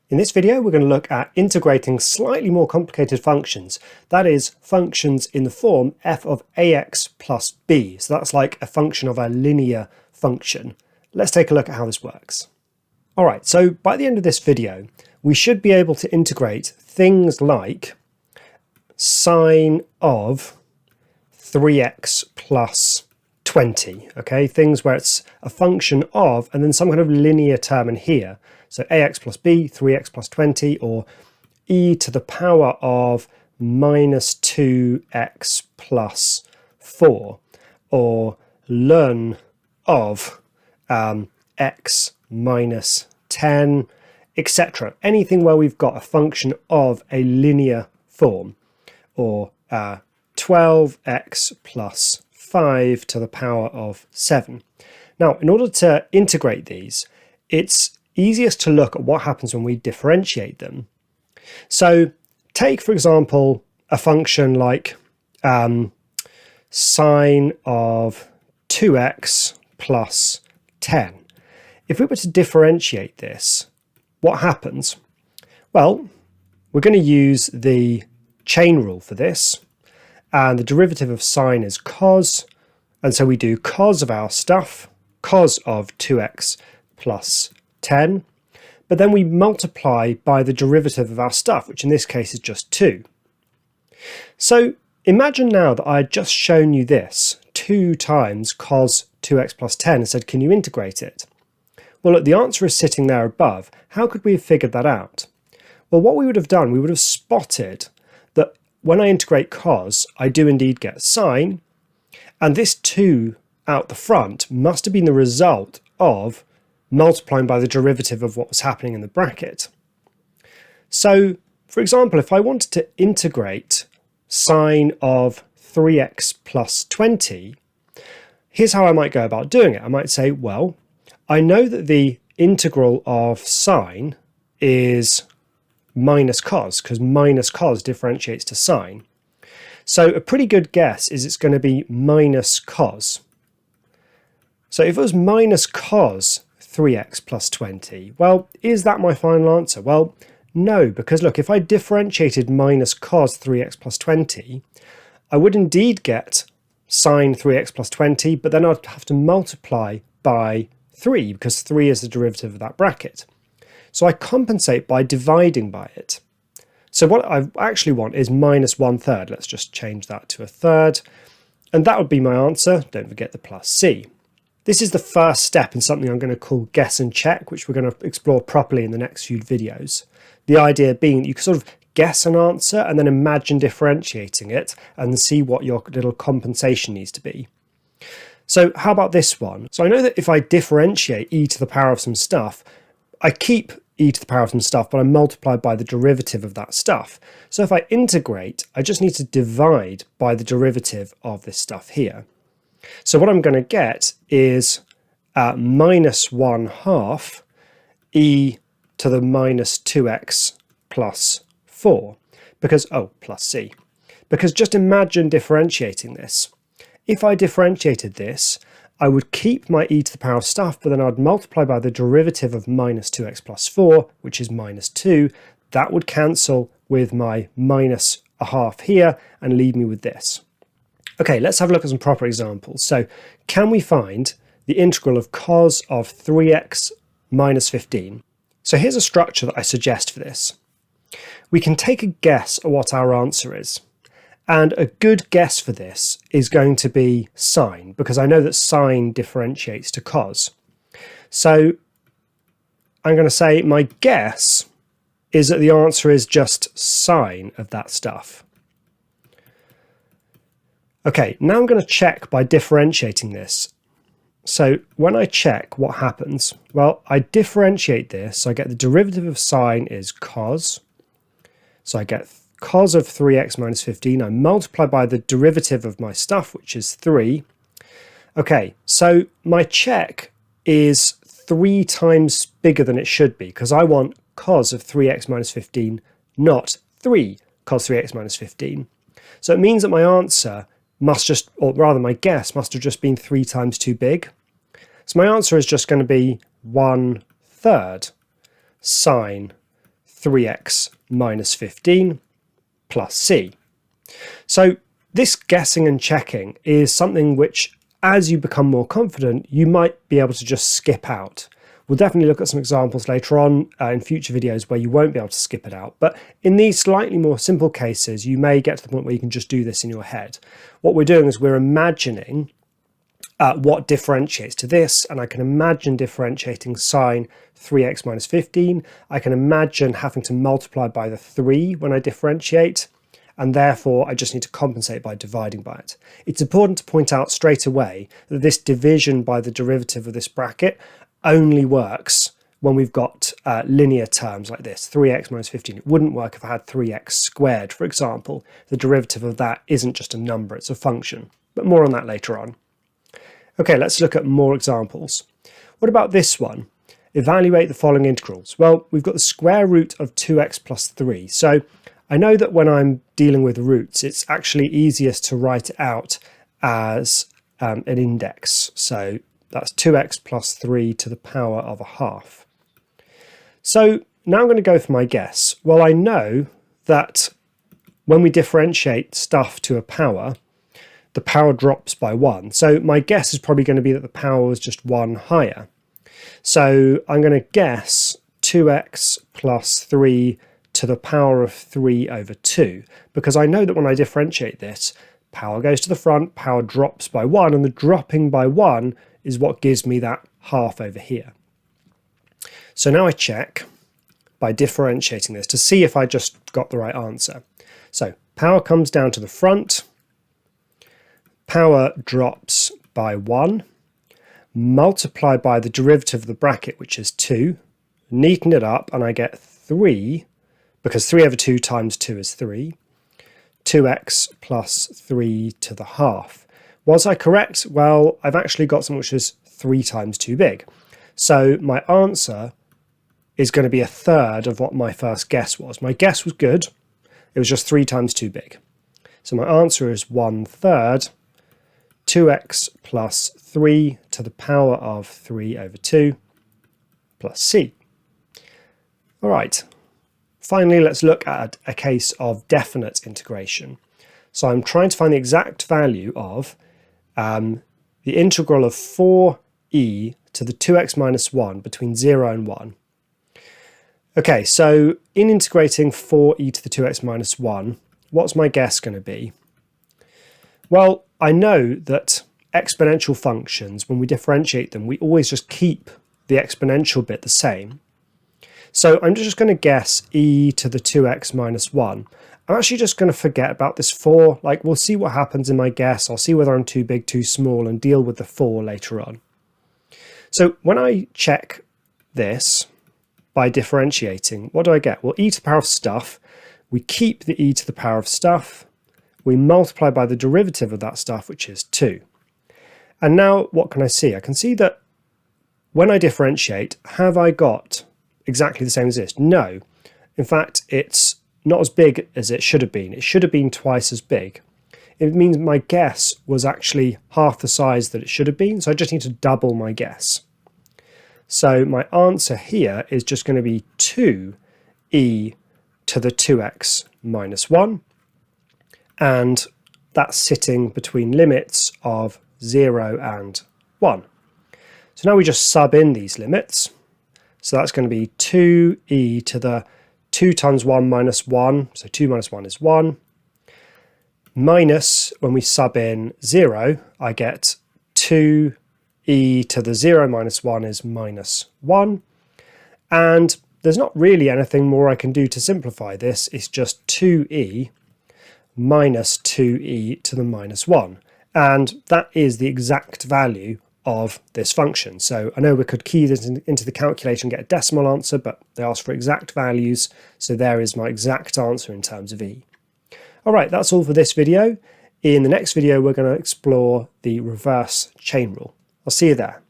In this video, we're going to look at integrating slightly more complicated functions. That is, functions in the form f of ax plus b. So that's like a function of a linear function. Let's take a look at how this works. All right, so by the end of this video, we should be able to integrate things like sine of 3x plus 20, okay? Things where it's a function of, and then some kind of linear term in here. So ax plus b, 3x plus 20, or e to the power of minus 2x plus 4, or ln of x minus 10, etc. Anything where we've got a function of a linear form, or 12x plus 5 to the power of 7. Now, in order to integrate these, it's easiest to look at what happens when we differentiate them. So take, for example, a function like sine of 2x plus 10. If we were to differentiate this, what happens? Well, we're going to use the chain rule for this, and the derivative of sine is cos, and so we do cos of our stuff, cos of 2x plus 10, but then we multiply by the derivative of our stuff, which in this case is just 2. So imagine now that I had just shown you this 2 times cos 2x plus 10 and said, can you integrate it? Well, look, the answer is sitting there above. How could we have figured that out? Well, what we would have done, we would have spotted that when I integrate cos, I do indeed get sine, and this 2 out the front must have been the result of multiplying by the derivative of what was happening in the bracket. So, for example, if I wanted to integrate sine of 3x plus 20, here's how I might go about doing it. I might say, well, I know that the integral of sine is minus cos, because minus cos differentiates to sine. So a pretty good guess is it's going to be minus cos. So if it was minus cos 3x plus 20, well, is that my final answer? Well, no, because look, if I differentiated minus cos 3x plus 20, I would indeed get sine 3x plus 20, but then I'd have to multiply by 3, because 3 is the derivative of that bracket. So I compensate by dividing by it. So what I actually want is minus 1/3. Let's just change that to a third. And that would be my answer. Don't forget the plus c. This is the first step in something I'm going to call guess and check, which we're going to explore properly in the next few videos. The idea being that you can sort of guess an answer and then imagine differentiating it and see what your little compensation needs to be. So how about this one? So I know that if I differentiate e to the power of some stuff, I keep e to the power of some stuff, but I multiply by the derivative of that stuff. So if I integrate, I just need to divide by the derivative of this stuff here. So what I'm going to get is minus 1/2 e to the minus 2x plus 4, because, plus c. Because just imagine differentiating this. If I differentiated this, I would keep my e to the power of stuff, but then I'd multiply by the derivative of minus 2x plus 4, which is minus 2. That would cancel with my minus 1/2 here and leave me with this. Okay, let's have a look at some proper examples. So can we find the integral of cos of 3x minus 15? So here's a structure that I suggest for this. We can take a guess at what our answer is. And a good guess for this is going to be sine, because I know that sine differentiates to cos. So I'm going to say my guess is that the answer is just sine of that stuff. Okay, now I'm going to check by differentiating this. So when I check, what happens? Well, I differentiate this, so I get the derivative of sine is cos. So I get cos of 3x minus 15. I multiply by the derivative of my stuff, which is 3. Okay, so my check is 3 times bigger than it should be, because I want cos of 3x minus 15, not 3 cos 3x minus 15. So it means that my answer must just, or rather my guess must have just been 3 times too big. So my answer is just going to be 1/3 sine 3x minus 15 plus c. So this guessing and checking is something which, as you become more confident, you might be able to just skip out. We'll definitely look at some examples later on in future videos where you won't be able to skip it out. But in these slightly more simple cases, you may get to the point where you can just do this in your head. What we're doing is we're imagining what differentiates to this, and I can imagine differentiating sine 3x minus 15. I can imagine having to multiply by the 3 when I differentiate, and therefore I just need to compensate by dividing by it. It's important to point out straight away that this division by the derivative of this bracket only works when we've got linear terms like this, 3x minus 15. It wouldn't work if I had 3x squared, for example. The derivative of that isn't just a number, it's a function. But more on that later on. Okay, let's look at more examples. What about this one? Evaluate the following integrals. Well, we've got the square root of 2x plus 3. So I know that when I'm dealing with roots, it's actually easiest to write it out as an index. So that's 2x plus 3 to the power of a half. So now I'm going to go for my guess. Well, I know that when we differentiate stuff to a power, the power drops by 1. So my guess is probably going to be that the power was just 1 higher. So I'm going to guess 2x plus 3 to the power of 3 over 2, because I know that when I differentiate this, power goes to the front, power drops by 1, and the dropping by 1 is what gives me that half over here. So now I check by differentiating this to see if I just got the right answer. So power comes down to the front, power drops by 1, multiply by the derivative of the bracket, which is 2, neaten it up, and I get 3, because 3 over 2 times 2 is 3, 2x plus 3 to the half. Was I correct? Well, I've actually got something which is 3 times too big. So my answer is going to be a third of what my first guess was. My guess was good. It was just 3 times too big. So my answer is 1/3, 2x plus 3 to the power of 3 over 2 plus c. All right. Finally, let's look at a case of definite integration. So I'm trying to find the exact value of the integral of 4e to the 2x minus 1 between 0 and 1. Okay, so in integrating 4e to the 2x minus 1, what's my guess going to be? Well, I know that exponential functions, when we differentiate them, we always just keep the exponential bit the same. So I'm just going to guess e to the 2x minus 1. I'm actually just going to forget about this 4. Like, we'll see what happens in my guess. I'll see whether I'm too big, too small, and deal with the 4 later on. So when I check this by differentiating, what do I get? Well, e to the power of stuff. We keep the e to the power of stuff. We multiply by the derivative of that stuff, which is 2. And now what can I see? I can see that when I differentiate, have I got exactly the same as this? No. In fact, it's not as big as it should have been. It should have been twice as big. It means my guess was actually half the size that it should have been, so I just need to double my guess. So my answer here is just going to be 2e to the 2x minus 1, and that's sitting between limits of 0 and 1. So now we just sub in these limits. So that's going to be 2e to the 2 times 1 minus 1, so 2 minus 1 is 1, minus, when we sub in 0, I get 2e to the 0 minus 1 is minus 1, and there's not really anything more I can do to simplify this. It's just 2e minus 2e to the minus 1, and that is the exact value of this function. So I know we could key this into the calculator and get a decimal answer, but they ask for exact values, so there is my exact answer in terms of e. All right, that's all for this video. In the next video, we're going to explore the reverse chain rule. I'll see you there.